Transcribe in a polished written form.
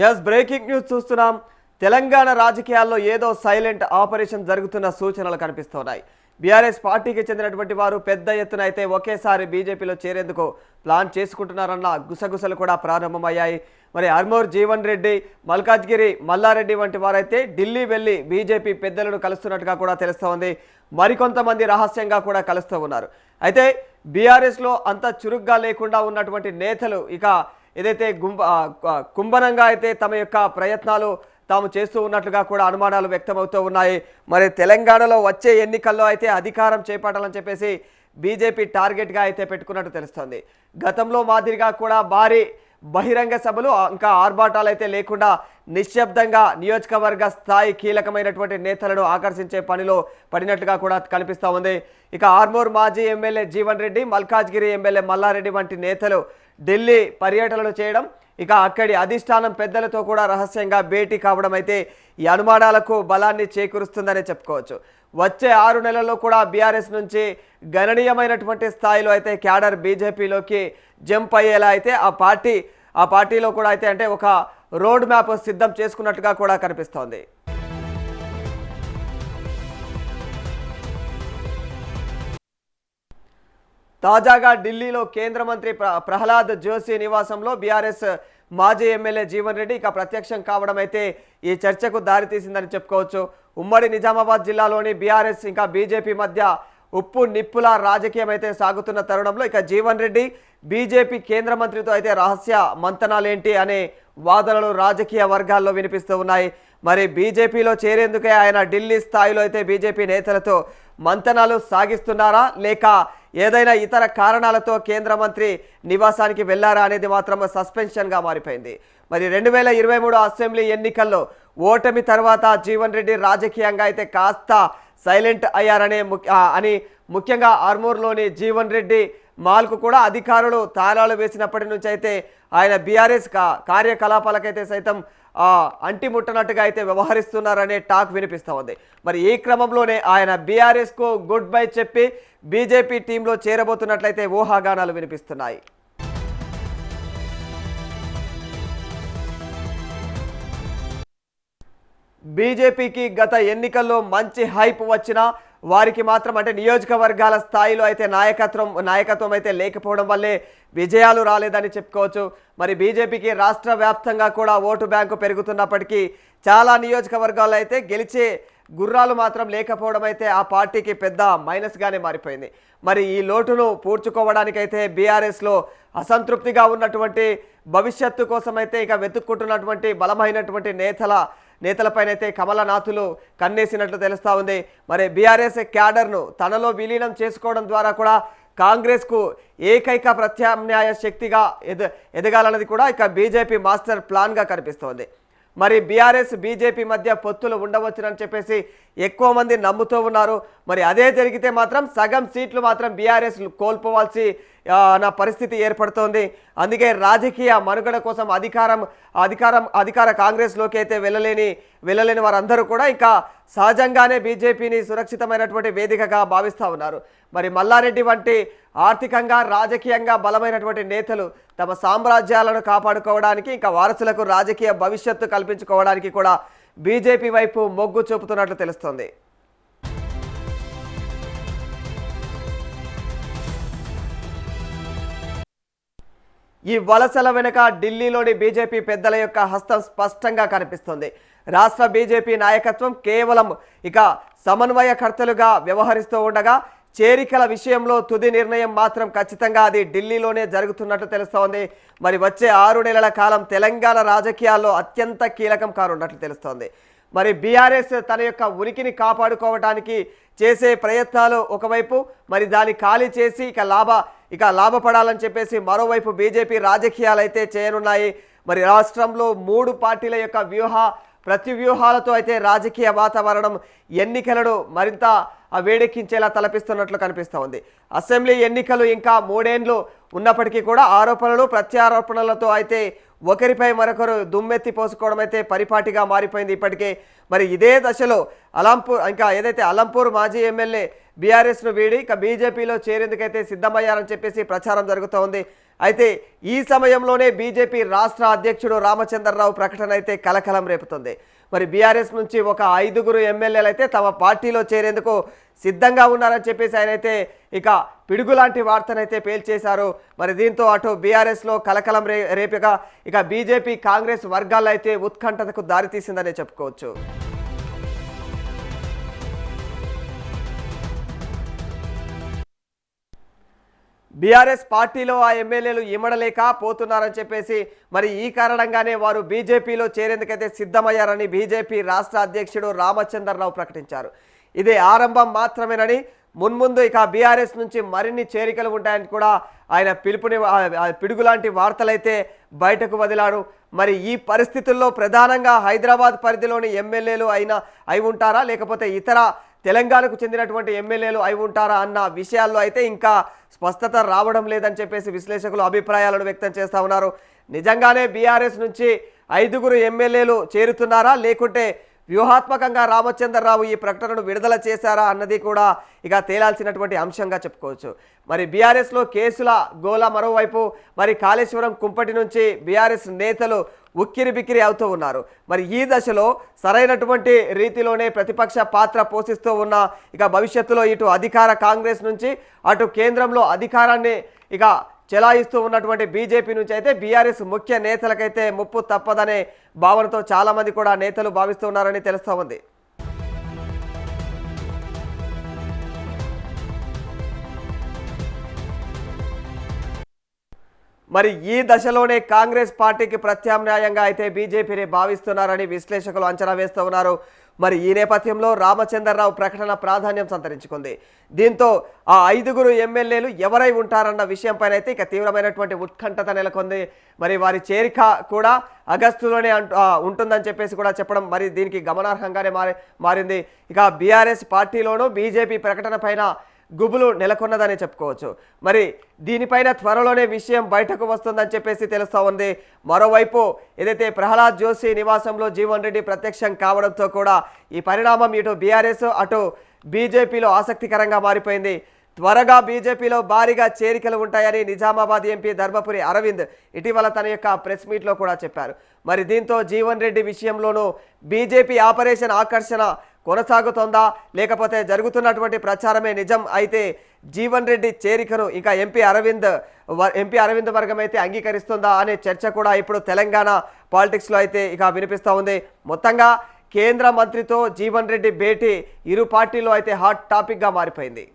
Yes breaking news చూస్తున్నాం. తెలంగాణ రాజకీయాల్లో ఏదో సైలెంట్ ఆపరేషన్ జరుగుతున్న సూచనలు కనిపిస్తున్నాయి. బీఆర్ఎస్ పార్టీకి చెందినటువంటి వారు పెద్ద ఎత్తున అయితే ఒకేసారి బీజేపీలో చేరేందుకు ప్లాన్ చేసుకుంటున్నారన్న గుసగుసలు కూడా ప్రారంభమయ్యాయి. మరి ఆర్మూర్ జీవన్ రెడ్డి, మల్కాజ్గిరి మల్లారెడ్డి వంటి వారైతే ఢిల్లీ వెళ్లి బీజేపీ పెద్దలను కలుస్తున్నట్టుగా కూడా తెలుస్తోంది. మరికొంతమంది రహస్యంగా కూడా కలుస్తూ ఉన్నారు. అయితే బీఆర్ఎస్లో అంత చురుగ్గా లేకుండా ఉన్నటువంటి నేతలు ఇక ఏదైతే కుంభనంగా అయితే తమ యొక్క ప్రయత్నాలు తాము చేస్తూ ఉన్నట్లుగా కూడా అనుమానాలు వ్యక్తమవుతూ ఉన్నాయి. మరి తెలంగాణలో వచ్చే ఎన్నికల్లో అయితే అధికారం చేపట్టాలని చెప్పేసి బీజేపీ టార్గెట్గా అయితే పెట్టుకున్నట్టు తెలుస్తోంది. గతంలో మాదిరిగా కూడా భారీ బహిరంగ సభలు ఇంకా ఆర్భాటాలు అయితే లేకుండా నిశ్శబ్దంగా నియోజకవర్గ స్థాయి కీలకమైనటువంటి నేతలను ఆకర్షించే పనిలో పడినట్లుగా కూడా కనిపిస్తూ ఉంది. ఇక ఆర్మూర్ మాజీ ఎమ్మెల్యే జీవన్ రెడ్డి, మల్కాజ్గిరి ఎమ్మెల్యే మల్లారెడ్డి వంటి నేతలు ఢిల్లీ పర్యటనలు చేయడం, ఇక అక్కడి అధిష్టానం పెద్దలతో కూడా రహస్యంగా భేటీ కావడం అయితే ఈ అనుమానాలకు బలాన్ని చేకూరుస్తుందనే చెప్పుకోవచ్చు. వచ్చే 6 నెలల్లో కూడా బీఆర్ఎస్ నుంచి గణనీయమైనటువంటి స్థాయిలో అయితే క్యాడర్ బీజేపీలోకి జంప్ అయ్యేలా అయితే ఆ పార్టీలో కూడా అయితే అంటే ఒక రోడ్ మ్యాప్ సిద్ధం చేసుకున్నట్టుగా కూడా కనిపిస్తోంది. తాజాగా ఢిల్లీలో కేంద్ర మంత్రి ప్రహ్లాద్ జోషి నివాసంలో బీఆర్ఎస్ మాజీ ఎమ్మెల్యే జీవన్ రెడ్డి ఇక ప్రత్యక్షం కావడం అయితే ఈ చర్చకు దారితీసిందని చెప్పుకోవచ్చు. ఉమ్మడి నిజామాబాద్ జిల్లాలోని బీఆర్ఎస్ ఇంకా బీజేపీ మధ్య ఉప్పు నిప్పుల రాజకీయం అయితే సాగుతున్న తరుణంలో ఇక జీవన్ రెడ్డి బీజేపీ కేంద్ర మంత్రితో అయితే రహస్య మంతనాలేంటి అనే వాదనలు రాజకీయ వర్గాల్లో వినిపిస్తూ ఉన్నాయి. మరి బీజేపీలో చేరేందుకే ఆయన ఢిల్లీ స్థాయిలో అయితే బీజేపీ నేతలతో మంతనాలు సాగిస్తున్నారా, లేక ఏదైనా ఇతర కారణాలతో కేంద్ర మంత్రి నివాసానికి వెళ్లారా అనేది మాత్రం సస్పెన్షన్గా మారిపోయింది. మరి 2023 అసెంబ్లీ ఎన్నికల్లో ఓటమి తర్వాత జీవన్ రెడ్డి రాజకీయంగా అయితే కాస్త సైలెంట్ అయ్యారనే ముఖ్యంగా ఆర్మూర్లోని జీవన్ రెడ్డి మాల్కు కూడా అధికారులు తాళాలు వేసినప్పటి నుంచి అయితే ఆయన బీఆర్ఎస్ కార్యకలాపాలకైతే సైతం అంటిముట్టనట్టుగా అయితే వ్యవహరిస్తున్నారనే టాక్ వినిపిస్తూ ఉంది. మరి ఈ క్రమంలోనే ఆయన బీఆర్ఎస్కు గుడ్ బై చెప్పి బీజేపీ టీంలో చేరబోతున్నట్లయితే ఊహాగానాలు వినిపిస్తున్నాయి. బీజేపీకి గత ఎన్నికల్లో మంచి హైప్ వచ్చినా వారికి మాత్రం అంటే నియోజకవర్గాల స్థాయిలో అయితే నాయకత్వం అయితే లేకపోవడం వల్లే విజయాలు రాలేదని చెప్పుకోవచ్చు. మరి బీజేపీకి రాష్ట్ర వ్యాప్తంగా కూడా ఓటు బ్యాంకు పెరుగుతున్నప్పటికీ చాలా నియోజకవర్గాల్లో అయితే గెలిచే గుర్రాలు మాత్రం లేకపోవడం అయితే ఆ పార్టీకి పెద్ద మైనస్గానే మారిపోయింది. మరి ఈ లోటును పూడ్చుకోవడానికైతే బీఆర్ఎస్లో అసంతృప్తిగా ఉన్నటువంటి భవిష్యత్తు కోసం అయితే ఇక వెతుక్కుంటున్నటువంటి బలమైనటువంటి నేతలపైన అయితే కమలనాథులు కన్నేసినట్లు తెలుస్తూ ఉంది. మరి బీఆర్ఎస్ క్యాడర్ను తనలో విలీనం చేసుకోవడం ద్వారా కూడా కాంగ్రెస్కు ఏకైక ప్రత్యామ్నాయ శక్తిగా ఎదగాలన్నది కూడా ఇక బీజేపీ మాస్టర్ ప్లాన్గా కనిపిస్తోంది. మరి బీఆర్ఎస్ బీజేపీ మధ్య పొత్తులు ఉండవచ్చునని చెప్పేసి ఎక్కువ మంది నమ్ముతూ ఉన్నారు. మరి అదే జరిగితే మాత్రం సగం సీట్లు మాత్రం బీఆర్ఎస్ కోల్పోవాల్సి నా పరిస్థితి ఏర్పడుతోంది. అందుకే రాజకీయ మనుగడ కోసం అధికార కాంగ్రెస్లోకి అయితే వెళ్ళలేని వారందరూ కూడా ఇంకా సహజంగానే బీజేపీని సురక్షితమైనటువంటి వేదికగా భావిస్తూ ఉన్నారు. మరి మల్లారెడ్డి వంటి ఆర్థికంగా రాజకీయంగా బలమైనటువంటి నేతలు తమ సామ్రాజ్యాలను కాపాడుకోవడానికి ఇంకా వారసులకు రాజకీయ భవిష్యత్తు కల్పించుకోవడానికి కూడా బీజేపీ వైపు మొగ్గు చూపుతున్నట్లు తెలుస్తోంది. ఈ వలసల వెనుక ఢిల్లీలోని బీజేపీ పెద్దల యొక్క హస్తం స్పష్టంగా కనిపిస్తుంది. రాష్ట్ర బీజేపీ నాయకత్వం కేవలం ఇక సమన్వయకర్తలుగా వ్యవహరిస్తూ ఉండగా చేరికల విషయంలో తుది నిర్ణయం మాత్రం ఖచ్చితంగా అది ఢిల్లీలోనే జరుగుతున్నట్లు తెలుస్తోంది. మరి వచ్చే 6 నెలల కాలం తెలంగాణ రాజకీయాల్లో అత్యంత కీలకం కానున్నట్లు తెలుస్తోంది. మరి బీఆర్ఎస్ తన యొక్క ఉనికిని కాపాడుకోవడానికి చేసే ప్రయత్నాలు ఒకవైపు, మరి దాన్ని ఖాళీ చేసి ఇక లాభపడాలని చెప్పేసి మరోవైపు బీజేపీ రాజకీయాలు అయితే చేయనున్నాయి. మరి రాష్ట్రంలో 3 పార్టీల యొక్క ప్రతివ్యూహాలతో అయితే రాజకీయ వాతావరణం ఎన్నికలను మరింత వేడెక్కించేలా తలపిస్తున్నట్లు కనిపిస్తూ ఉంది. అసెంబ్లీ ఎన్నికలు ఇంకా 3 ఏళ్లు ఉన్నప్పటికీ కూడా ఆరోపణలు ప్రత్యారోపణలతో అయితే ఒకరిపై మరొకరు దుమ్మెత్తి పోసుకోవడం అయితే పరిపాటిగా మారిపోయింది ఇప్పటికే. మరి ఇదే దశలో అలంపూర్ మాజీ ఎమ్మెల్యే బీఆర్ఎస్ను వీడి ఇక బీజేపీలో చేరేందుకైతే సిద్ధమయ్యారని చెప్పేసి ప్రచారం జరుగుతోంది. అయితే ఈ సమయంలోనే బీజేపీ రాష్ట్ర అధ్యక్షుడు రామచంద్రరావు ప్రకటన అయితే కలకలం రేపుతుంది. మరి బీఆర్ఎస్ నుంచి ఒక 5గురు ఎమ్మెల్యేలు అయితే తమ పార్టీలో చేరేందుకు సిద్ధంగా ఉన్నారని చెప్పేసి ఆయన అయితే ఇక పిడుగులాంటి వార్తనైతే పేల్చేశారు. మరి దీంతో అటు బీఆర్ఎస్లో కలకలం రేపగా ఇక బీజేపీ కాంగ్రెస్ వర్గాల్లో అయితే ఉత్కంఠతకు దారితీసిందనే చెప్పుకోవచ్చు. బీఆర్ఎస్ పార్టీలో ఆ ఎమ్మెల్యేలు ఇమడలేక పోతున్నారని చెప్పేసి మరి ఈ కారణంగానే వారు బీజేపీలో చేరేందుకైతే సిద్ధమయ్యారని బీజేపీ రాష్ట్ర అధ్యక్షుడు రామచంద్రరావు ప్రకటించారు. ఇదే ఆరంభం మాత్రమేనని మున్ముందు ఇక బీఆర్ఎస్ నుంచి మరిన్ని చేరికలు ఉంటాయని కూడా ఆయన పిడుగులాంటి వార్తలైతే బయటకు వదిలాడు. మరి ఈ పరిస్థితుల్లో ప్రధానంగా హైదరాబాద్ పరిధిలోని ఎమ్మెల్యేలు అయి ఉంటారా లేకపోతే ఇతర తెలంగాణకు చెందినటువంటి ఎమ్మెల్యేలు అయి ఉంటారా అన్న విషయాల్లో అయితే ఇంకా స్పష్టత రావడం లేదని చెప్పేసి విశ్లేషకులు అభిప్రాయాలను వ్యక్తం చేస్తూ ఉన్నారు. నిజంగానే బీఆర్ఎస్ నుంచి 5గురు ఎమ్మెల్యేలు చేరుతున్నారా లేకుంటే వ్యూహాత్మకంగా రామచంద్రరావు ఈ ప్రకటనను విడుదల చేశారా అన్నది కూడా ఇక తేలాల్సినటువంటి అంశంగా చెప్పుకోవచ్చు. మరి బీఆర్ఎస్లో కేసుల గోల మరోవైపు మరి కాళేశ్వరం కుంపటి నుంచి బీఆర్ఎస్ నేతలు ఉక్కిరి బిక్కిరి అవుతూ ఉన్నారు. మరి ఈ దశలో సరైనటువంటి రీతిలోనే ప్రతిపక్ష పాత్ర పోషిస్తూ ఉన్న ఇక భవిష్యత్తులో ఇటు అధికార కాంగ్రెస్ నుంచి అటు కేంద్రంలో అధికారాన్ని ఇక చెలాయిస్తూ ఉన్నటువంటి బీజేపీ నుంచి అయితే బీఆర్ఎస్ ముఖ్య నేతలకైతే ముప్పు తప్పదనే భావనతో చాలామంది కూడా నేతలు భావిస్తున్నారని తెలుస్తూ ఉంది. మరి ఈ దశలోనే కాంగ్రెస్ పార్టీకి ప్రత్యామ్నాయంగా అయితే బీజేపీని భావిస్తున్నారని విశ్లేషకులు అంచనా వేస్తూ ఉన్నారు. మరి ఈ నేపథ్యంలో రామచంద్రరావు ప్రకటన ప్రాధాన్యం సంతరించుకుంది. దీంతో ఆ 5గురు ఎమ్మెల్యేలు ఎవరై ఉంటారన్న విషయంపైన అయితే ఇక తీవ్రమైనటువంటి ఉత్కంఠత నెలకొంది. మరి వారి చేరిక కూడా ఆగస్టులోనే ఉంటుందని చెప్పేసి కూడా చెప్పడం మరి దీనికి గమనార్హంగానే మారింది. ఇక బీఆర్ఎస్ పార్టీలోనూ బీజేపీ ప్రకటన పైన గుబులు నెలకొన్నదని చెప్పుకోవచ్చు. మరి దీనిపైన త్వరలోనే విషయం బయటకు వస్తుందని చెప్పేసి తెలుస్తూ ఉంది. మరోవైపు ఏదైతే ప్రహ్లాద్ జోషి నివాసంలో జీవన్ రెడ్డి ప్రత్యక్షం కావడంతో కూడా ఈ పరిణామం ఇటు బీఆర్ఎస్ అటు బీజేపీలో ఆసక్తికరంగా మారిపోయింది. త్వరగా బీజేపీలో భారీగా చేరికలు ఉంటాయని నిజామాబాద్ ఎంపీ ధర్మపురి అరవింద్ ఇటీవల తన యొక్క ప్రెస్ మీట్లో కూడా చెప్పారు. మరి దీంతో జీవన్ రెడ్డి విషయంలోనూ బీజేపీ ఆపరేషన్ ఆకర్షణ కొనసాగుతోందా లేకపోతే జరుగుతున్నటువంటి ప్రచారమే నిజం అయితే జీవన్ రెడ్డి చేరికను ఇంకా ఎంపీ అరవింద్ వర్గం అయితే అంగీకరిస్తుందా అనే చర్చ కూడా ఇప్పుడు తెలంగాణ పాలిటిక్స్లో అయితే ఇక వినిపిస్తూ ఉంది. మొత్తంగా కేంద్ర మంత్రితో జీవన్ రెడ్డి భేటీ ఇరు పార్టీలో అయితే హాట్ టాపిక్గా మారిపోయింది.